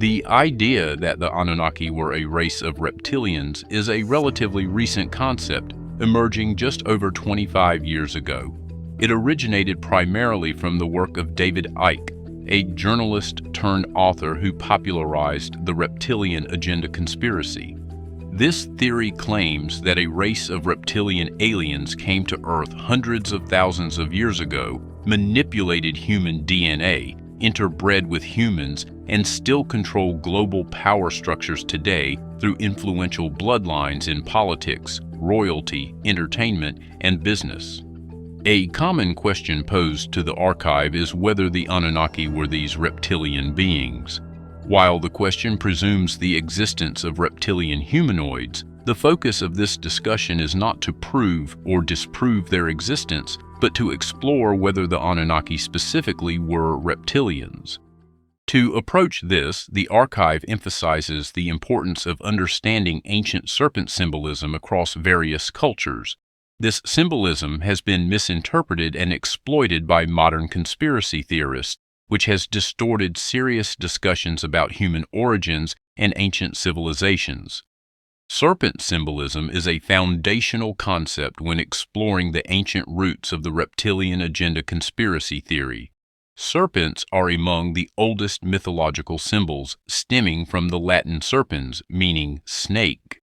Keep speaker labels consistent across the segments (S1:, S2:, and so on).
S1: The idea that the Anunnaki were a race of reptilians is a relatively recent concept, emerging just over 25 years ago. It originated primarily from the work of David Icke, a journalist turned author who popularized the Reptilian Agenda conspiracy. This theory claims that a race of reptilian aliens came to Earth hundreds of thousands of years ago, manipulated human DNA, interbred with humans, and still control global power structures today through influential bloodlines in politics, royalty, entertainment, and business. A common question posed to the archive is whether the Anunnaki were these reptilian beings. While the question presumes the existence of reptilian humanoids, the focus of this discussion is not to prove or disprove their existence, but to explore whether the Anunnaki specifically were reptilians. To approach this, the archive emphasizes the importance of understanding ancient serpent symbolism across various cultures. This symbolism has been misinterpreted and exploited by modern conspiracy theorists, which has distorted serious discussions about human origins and ancient civilizations. Serpent symbolism is a foundational concept when exploring the ancient roots of the Reptilian Agenda conspiracy theory. Serpents are among the oldest mythological symbols, stemming from the Latin serpens, meaning snake.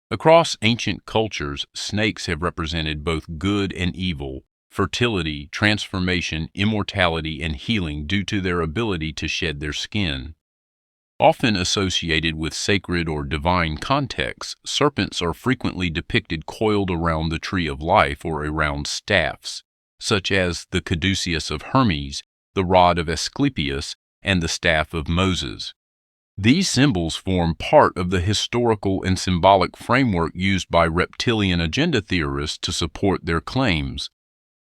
S1: Across ancient cultures, snakes have represented both good and evil, fertility, transformation, immortality, and healing due to their ability to shed their skin. Often associated with sacred or divine contexts, serpents are frequently depicted coiled around the tree of life or around staffs, such as the caduceus of Hermes, the rod of Asclepius, and the staff of Moses. These symbols form part of the historical and symbolic framework used by reptilian agenda theorists to support their claims.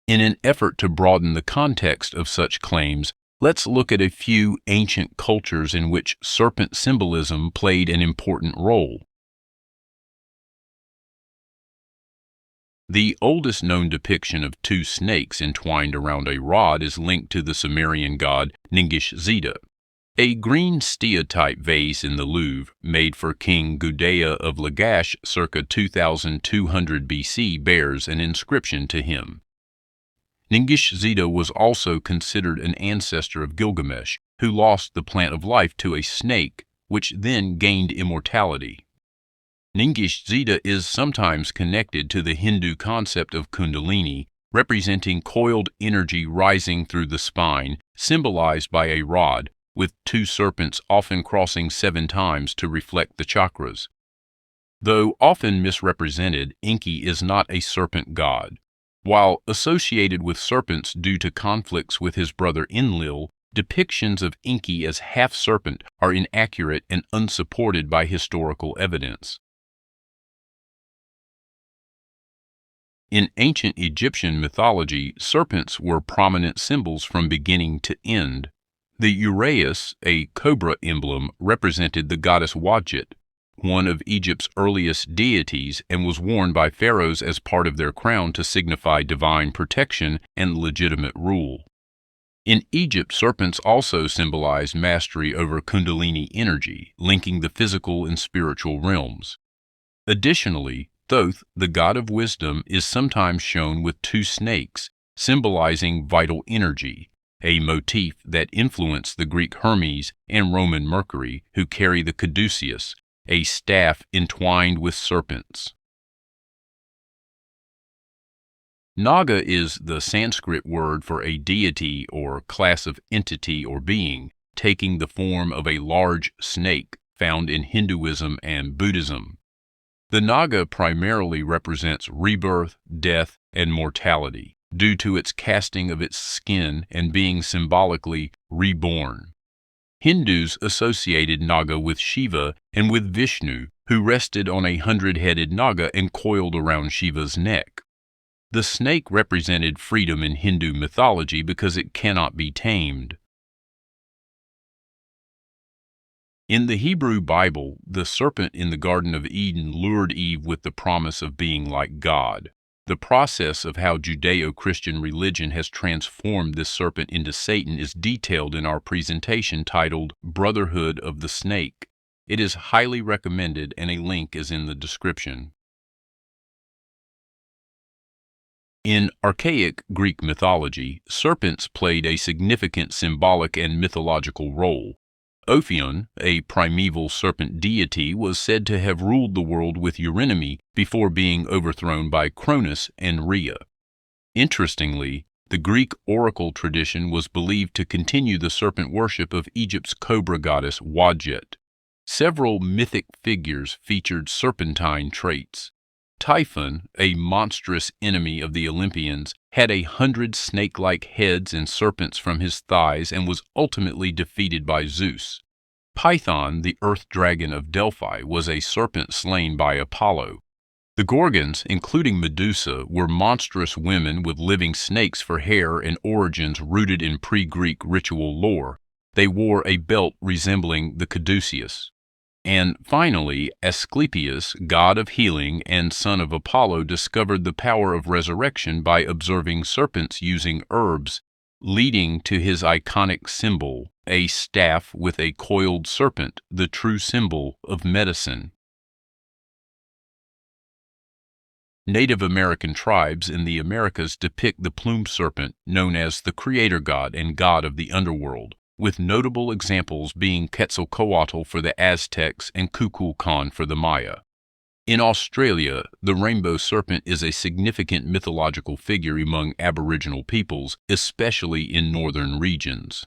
S1: In an effort to broaden the context of such claims, let's look at a few ancient cultures in which serpent symbolism played an important role. The oldest known depiction of two snakes entwined around a rod is linked to the Sumerian god Ningish-Zida. A green steatite vase in the Louvre, made for King Gudea of Lagash circa 2200 BC, bears an inscription to him. Ningish-Zida was also considered an ancestor of Gilgamesh, who lost the plant of life to a snake, which then gained immortality. Ningish-Zida is sometimes connected to the Hindu concept of Kundalini, representing coiled energy rising through the spine, symbolized by a rod, with two serpents often crossing 7 times to reflect the chakras. Though often misrepresented, Enki is not a serpent god. While associated with serpents due to conflicts with his brother Enlil, depictions of Enki as half-serpent are inaccurate and unsupported by historical evidence. In ancient Egyptian mythology, serpents were prominent symbols from beginning to end. The uraeus, a cobra emblem, represented the goddess Wadjet, one of Egypt's earliest deities, and was worn by pharaohs as part of their crown to signify divine protection and legitimate rule. In Egypt, serpents also symbolized mastery over Kundalini energy, linking the physical and spiritual realms. Additionally, Thoth, the god of wisdom, is sometimes shown with 2 snakes, symbolizing vital energy, a motif that influenced the Greek Hermes and Roman Mercury, who carry the caduceus, a staff entwined with serpents. Naga is the Sanskrit word for a deity or class of entity or being, taking the form of a large snake found in Hinduism and Buddhism. The Naga primarily represents rebirth, death, and mortality, due to its casting of its skin and being symbolically reborn. Hindus associated Naga with Shiva and with Vishnu, who rested on a 100-headed Naga and coiled around Shiva's neck. The snake represented freedom in Hindu mythology because it cannot be tamed. In the Hebrew Bible, the serpent in the Garden of Eden lured Eve with the promise of being like God. The process of how Judeo-Christian religion has transformed this serpent into Satan is detailed in our presentation titled Brotherhood of the Snake. It is highly recommended, and a link is in the description. In archaic Greek mythology, serpents played a significant symbolic and mythological role. Ophion, a primeval serpent deity, was said to have ruled the world with Eurynome before being overthrown by Cronus and Rhea. Interestingly, the Greek oracle tradition was believed to continue the serpent worship of Egypt's cobra goddess Wadjet. Several mythic figures featured serpentine traits. Typhon, a monstrous enemy of the Olympians, had 100 snake-like heads and serpents from his thighs and was ultimately defeated by Zeus. Python, the earth dragon of Delphi, was a serpent slain by Apollo. The Gorgons, including Medusa, were monstrous women with living snakes for hair and origins rooted in pre-Greek ritual lore. They wore a belt resembling the caduceus. And finally, Asclepius, god of healing and son of Apollo, discovered the power of resurrection by observing serpents using herbs, leading to his iconic symbol, a staff with a coiled serpent, the true symbol of medicine. Native American tribes in the Americas depict the plumed serpent, known as the creator god and god of the underworld, with notable examples being Quetzalcoatl for the Aztecs and Kukulkan for the Maya. In Australia, the rainbow serpent is a significant mythological figure among Aboriginal peoples, especially in northern regions.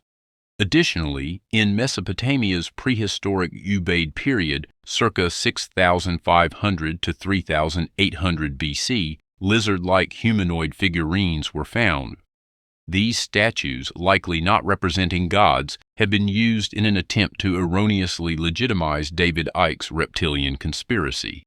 S1: Additionally, in Mesopotamia's prehistoric Ubaid period, circa 6,500 to 3,800 BC, lizard-like humanoid figurines were found. These statues, likely not representing gods, have been used in an attempt to erroneously legitimize David Icke's Reptilian Conspiracy.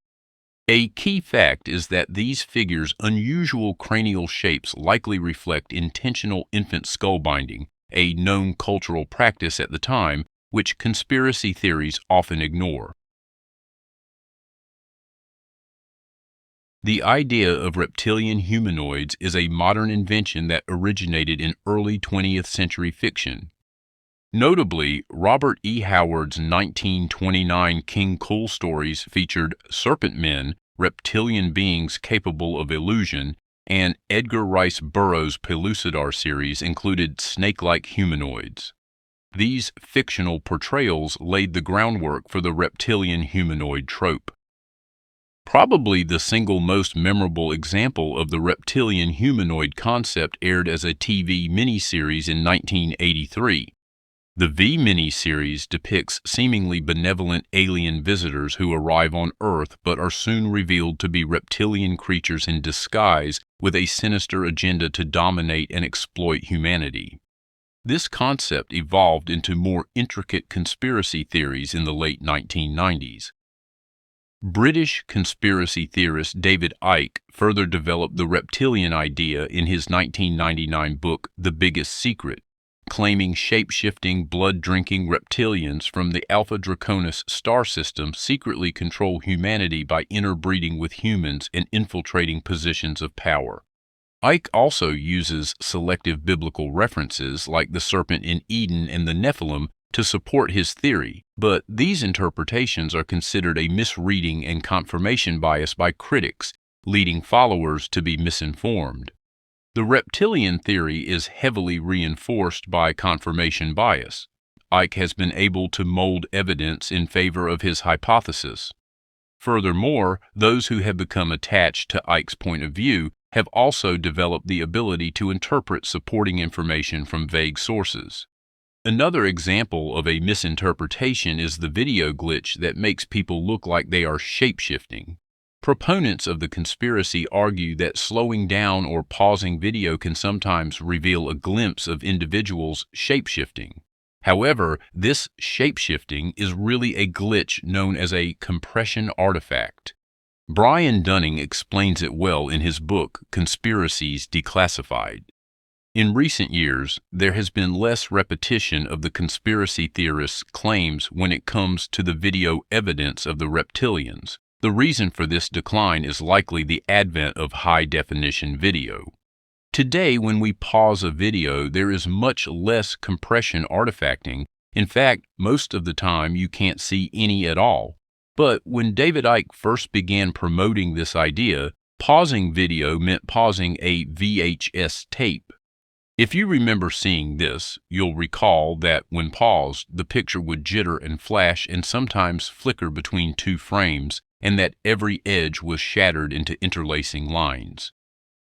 S1: A key fact is that these figures' unusual cranial shapes likely reflect intentional infant skull binding, a known cultural practice at the time, which conspiracy theories often ignore. The idea of reptilian humanoids is a modern invention that originated in early 20th century fiction. Notably, Robert E. Howard's 1929 King Cool stories featured serpent men, reptilian beings capable of illusion, and Edgar Rice Burroughs' Pellucidar series included snake-like humanoids. These fictional portrayals laid the groundwork for the reptilian humanoid trope. Probably the single most memorable example of the reptilian humanoid concept aired as a TV miniseries in 1983. The V miniseries depicts seemingly benevolent alien visitors who arrive on Earth but are soon revealed to be reptilian creatures in disguise with a sinister agenda to dominate and exploit humanity. This concept evolved into more intricate conspiracy theories in the late 1990s. British conspiracy theorist David Icke further developed the reptilian idea in his 1999 book, The Biggest Secret, claiming shape-shifting, blood-drinking reptilians from the Alpha Draconis star system secretly control humanity by interbreeding with humans and infiltrating positions of power. Icke also uses selective biblical references like the serpent in Eden and the Nephilim to support his theory, but these interpretations are considered a misreading and confirmation bias by critics, leading followers to be misinformed. The reptilian theory is heavily reinforced by confirmation bias. Icke has been able to mold evidence in favor of his hypothesis. Furthermore, those who have become attached to Icke's point of view have also developed the ability to interpret supporting information from vague sources. Another example of a misinterpretation is the video glitch that makes people look like they are shape-shifting. Proponents of the conspiracy argue that slowing down or pausing video can sometimes reveal a glimpse of individuals shape-shifting. However, this shape-shifting is really a glitch known as a compression artifact. Brian Dunning explains it well in his book, Conspiracies Declassified. In recent years, there has been less repetition of the conspiracy theorists' claims when it comes to the video evidence of the reptilians. The reason for this decline is likely the advent of high-definition video. Today, when we pause a video, there is much less compression artifacting. In fact, most of the time you can't see any at all. But when David Icke first began promoting this idea, pausing video meant pausing a VHS tape. If you remember seeing this, you'll recall that when paused, the picture would jitter and flash and sometimes flicker between two frames, and that every edge was shattered into interlacing lines.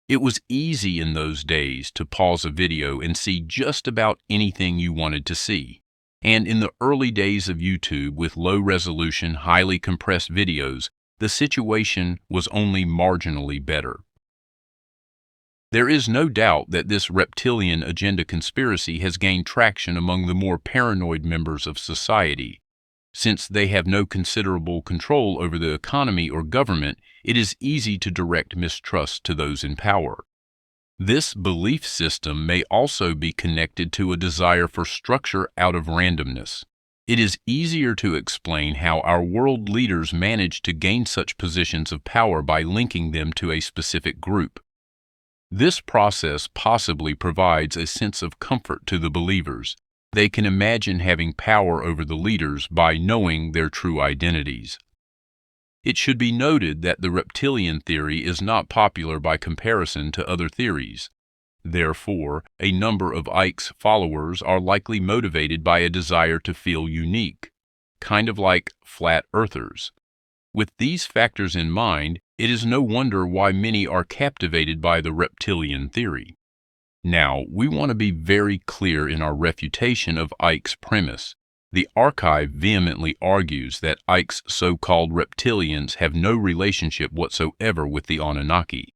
S1: It was easy in those days to pause a video and see just about anything you wanted to see. And in the early days of YouTube with low-resolution, highly compressed videos, the situation was only marginally better. There is no doubt that this Reptilian Agenda conspiracy has gained traction among the more paranoid members of society. Since they have no considerable control over the economy or government, it is easy to direct mistrust to those in power. This belief system may also be connected to a desire for structure out of randomness. It is easier to explain how our world leaders manage to gain such positions of power by linking them to a specific group. This process possibly provides a sense of comfort to the believers. They can imagine having power over the leaders by knowing their true identities. It should be noted that the reptilian theory is not popular by comparison to other theories. Therefore, a number of Icke's followers are likely motivated by a desire to feel unique, kind of like flat earthers. With these factors in mind, it is no wonder why many are captivated by the reptilian theory. Now, we want to be very clear in our refutation of Icke's premise. The archive vehemently argues that Icke's so-called reptilians have no relationship whatsoever with the Anunnaki.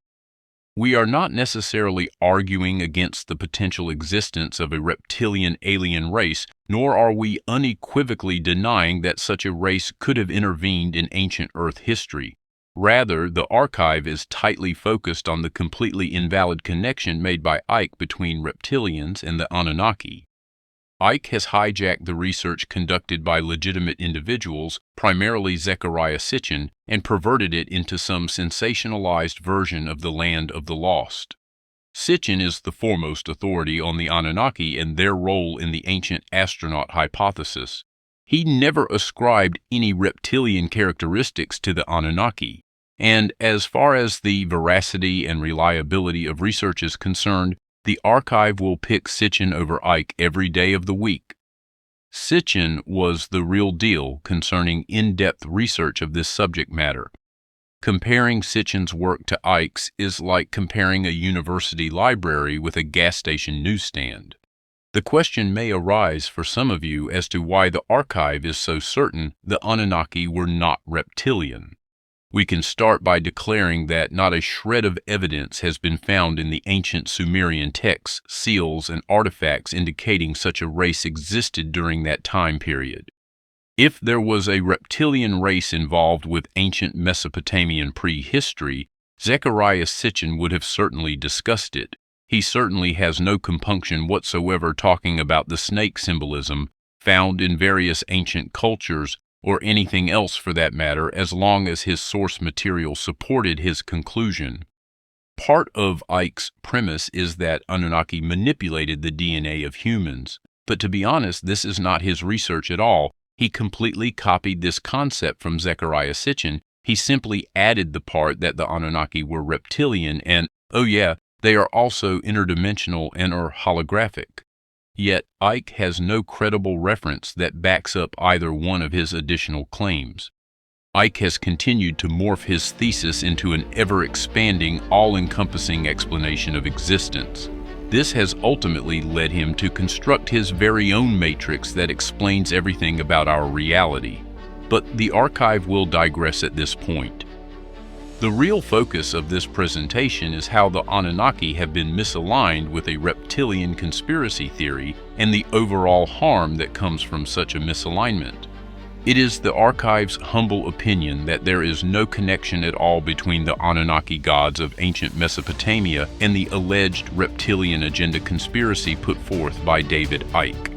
S1: We are not necessarily arguing against the potential existence of a reptilian alien race, nor are we unequivocally denying that such a race could have intervened in ancient Earth history. Rather, the archive is tightly focused on the completely invalid connection made by Icke between reptilians and the Anunnaki. Icke has hijacked the research conducted by legitimate individuals, primarily Zecharia Sitchin, and perverted it into some sensationalized version of the land of the lost. Sitchin is the foremost authority on the Anunnaki and their role in the ancient astronaut hypothesis. He never ascribed any reptilian characteristics to the Anunnaki, and as far as the veracity and reliability of research is concerned, the archive will pick Sitchin over Icke every day of the week. Sitchin was the real deal concerning in-depth research of this subject matter. Comparing Sitchin's work to Icke's is like comparing a university library with a gas station newsstand. The question may arise for some of you as to why the archive is so certain the Anunnaki were not reptilian. We can start by declaring that not a shred of evidence has been found in the ancient Sumerian texts, seals, and artifacts indicating such a race existed during that time period. If there was a reptilian race involved with ancient Mesopotamian prehistory, Zecharia Sitchin would have certainly discussed it. He certainly has no compunction whatsoever talking about the snake symbolism found in various ancient cultures, or anything else for that matter, as long as his source material supported his conclusion. Part of Icke's premise is that Anunnaki manipulated the DNA of humans, but to be honest, this is not his research at all. He completely copied this concept from Zecharia Sitchin. He simply added the part that the Anunnaki were reptilian and, oh yeah, they are also interdimensional and are holographic. Yet Icke has no credible reference that backs up either one of his additional claims. Icke has continued to morph his thesis into an ever-expanding, all-encompassing explanation of existence. This has ultimately led him to construct his very own matrix that explains everything about our reality. But the archive will digress at this point. The real focus of this presentation is how the Anunnaki have been misaligned with a reptilian conspiracy theory and the overall harm that comes from such a misalignment. It is the archive's humble opinion that there is no connection at all between the Anunnaki gods of ancient Mesopotamia and the alleged Reptilian Agenda conspiracy put forth by David Icke.